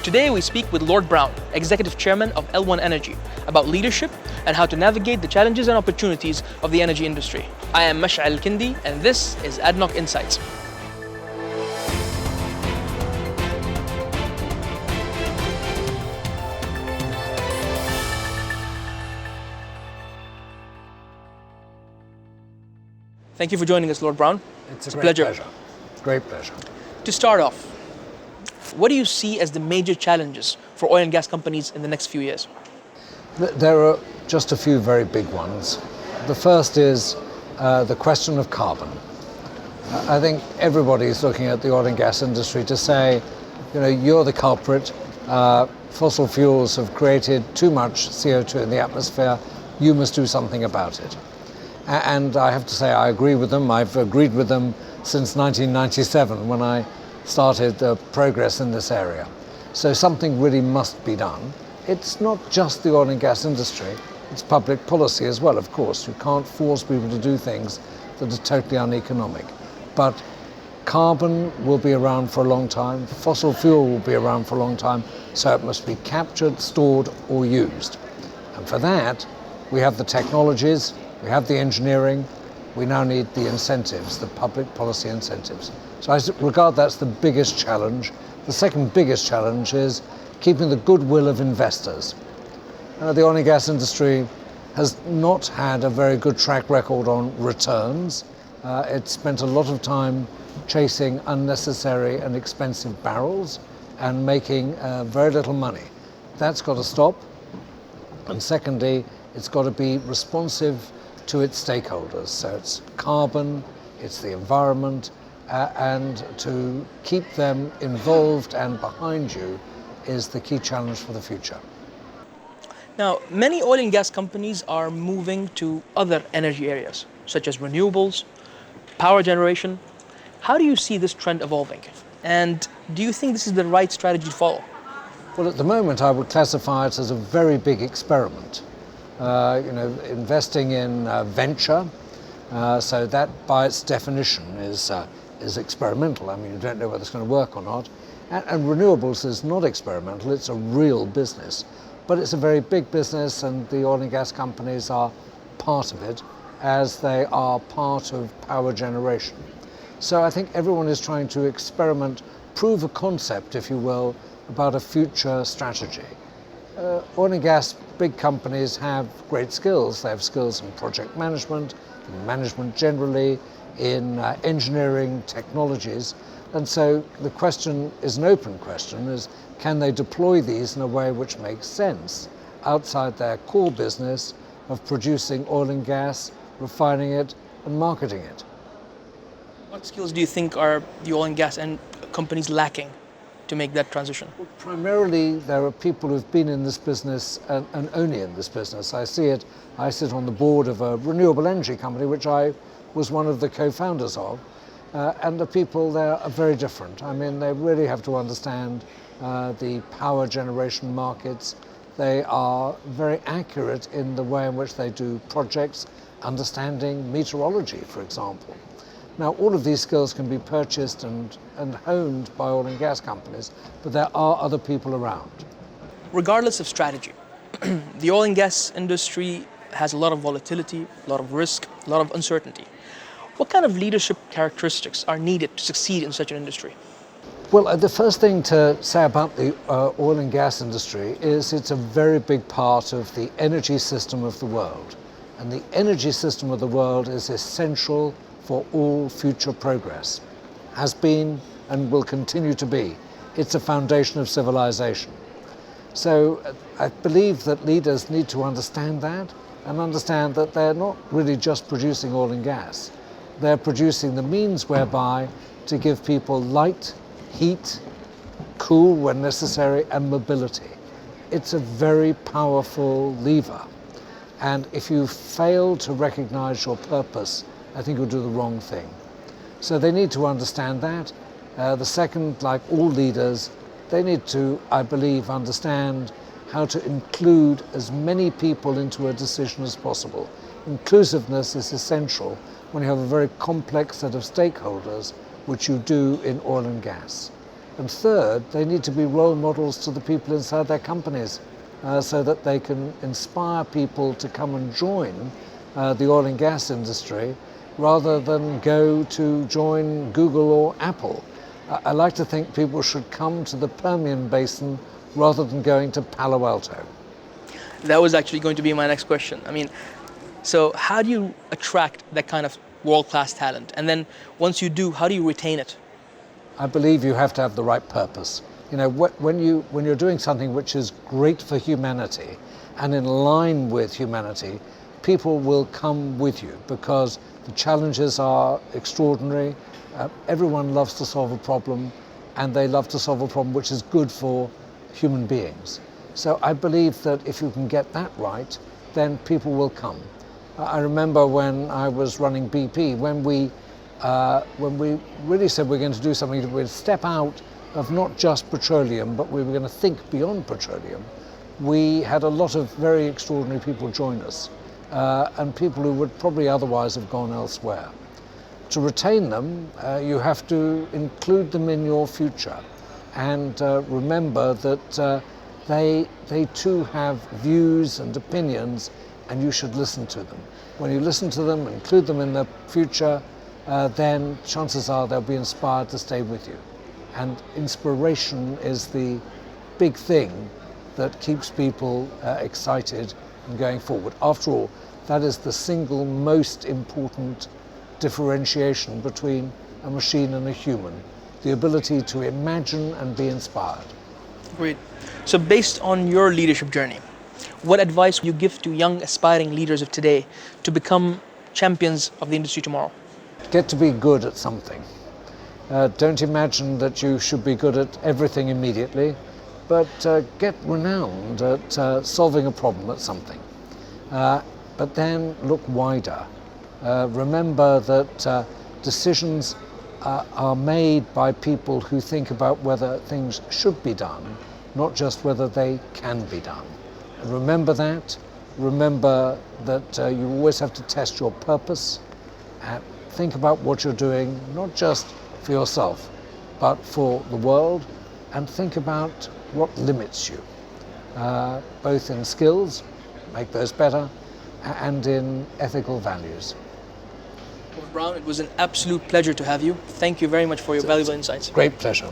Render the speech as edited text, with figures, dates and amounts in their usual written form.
Today we speak with Lord Browne, Executive Chairman of L1 Energy, about leadership and how to navigate the challenges and opportunities of the energy industry. I am Mash'al Kindi and this is ADNOC Insights. Thank you for joining us, Lord Browne. It's a great pleasure. Great pleasure. To start off, what do you see as the major challenges for oil and gas companies in the next few years? There are just a few very big ones. The first is the question of carbon. I think everybody is looking at the oil and gas industry to say, you're the culprit. Fossil fuels have created too much CO2 in the atmosphere. You must do something about it. And I have to say I agree with them. I've agreed with them since 1997 when I started the progress in this area. So something really must be done. It's not just the oil and gas industry, it's public policy as well, of course. You can't force people to do things that are totally uneconomic. But carbon will be around for a long time, fossil fuel will be around for a long time, so it must be captured, stored or used. And for that, we have the technologies, we have the engineering, we now need the incentives, the public policy incentives. So I regard that's the biggest challenge. The second biggest challenge is keeping the goodwill of investors. The oil and gas industry has not had a very good track record on returns. It spent a lot of time chasing unnecessary and expensive barrels and making very little money. That's got to stop. And secondly, it's got to be responsive to its stakeholders. So it's carbon, it's the environment, and to keep them involved and behind you is the key challenge for the future. Now, many oil and gas companies are moving to other energy areas, such as renewables, power generation. How do you see this trend evolving? And do you think this is the right strategy to follow? Well, at the moment, I would classify it as a very big experiment. Investing in venture, so that by its definition is experimental. I mean, you don't know whether it's going to work or not. And renewables is not experimental, it's a real business. But it's a very big business and the oil and gas companies are part of it as they are part of power generation. So I think everyone is trying to experiment, prove a concept, if you will, about a future strategy. Oil and gas big companies have great skills. They have skills in project management, in management generally, in engineering technologies. And so the question is an open question, is can they deploy these in a way which makes sense outside their core business of producing oil and gas, refining it and marketing it? What skills do you think are the oil and gas and companies lacking to make that transition? Well, primarily, there are people who've been in this business and only in this business. I sit on the board of a renewable energy company, which I was one of the co-founders of, and the people there are very different. I mean, they really have to understand the power generation markets. They are very accurate in the way in which they do projects, understanding meteorology, for example. Now, all of these skills can be purchased and honed by oil and gas companies, but there are other people around. Regardless of strategy, the oil and gas industry has a lot of volatility, a lot of risk, a lot of uncertainty. What kind of leadership characteristics are needed to succeed in such an industry? Well, the first thing to say about the oil and gas industry is it's a very big part of the energy system of the world. And the energy system of the world is essential for all future progress, has been and will continue to be. It's a foundation of civilization. So I believe that leaders need to understand that and understand that they're not really just producing oil and gas. They're producing the means whereby to give people light, heat, cool when necessary, and mobility. It's a very powerful lever. And if you fail to recognize your purpose, I think you'll do the wrong thing. So they need to understand that. The second, like all leaders, they need to, I believe, understand how to include as many people into a decision as possible. Inclusiveness is essential when you have a very complex set of stakeholders, which you do in oil and gas. And third, they need to be role models to the people inside their companies so that they can inspire people to come and join the oil and gas industry rather than go to join Google or Apple. I like to think people should come to the Permian Basin rather than going to Palo Alto. That was actually going to be my next question. I mean, so how do you attract that kind of world-class talent? And then once you do, how do you retain it? I believe you have to have the right purpose. You know, when you're doing something which is great for humanity and in line with humanity, people will come with you because the challenges are extraordinary. Everyone loves to solve a problem, and they love to solve a problem which is good for human beings. So I believe that if you can get that right, then people will come. I remember when I was running BP, when we really said we're going to do something that would step out of not just petroleum, but we were going to think beyond petroleum, we had a lot of very extraordinary people join us, and people who would probably otherwise have gone elsewhere. To retain them, you have to include them in your future and remember that they too have views and opinions, and you should listen to them. When you listen to them, include them in the future, then chances are they'll be inspired to stay with you. And inspiration is the big thing that keeps people excited and going forward. After all, that is the single most important differentiation between a machine and a human, the ability to imagine and be inspired. Great. So based on your leadership journey, what advice would you give to young aspiring leaders of today to become champions of the industry tomorrow? Get to be good at something. Don't imagine that you should be good at everything immediately, but get renowned at solving a problem at something. But then look wider. Remember that decisions are made by people who think about whether things should be done, not just whether they can be done. And remember that. Remember that you always have to test your purpose. Think about what you're doing, not just for yourself, but for the world, and think about what limits you, both in skills, make those better, and in ethical values. Lord Browne, it was an absolute pleasure to have you. Thank you very much for your valuable insights. Great pleasure.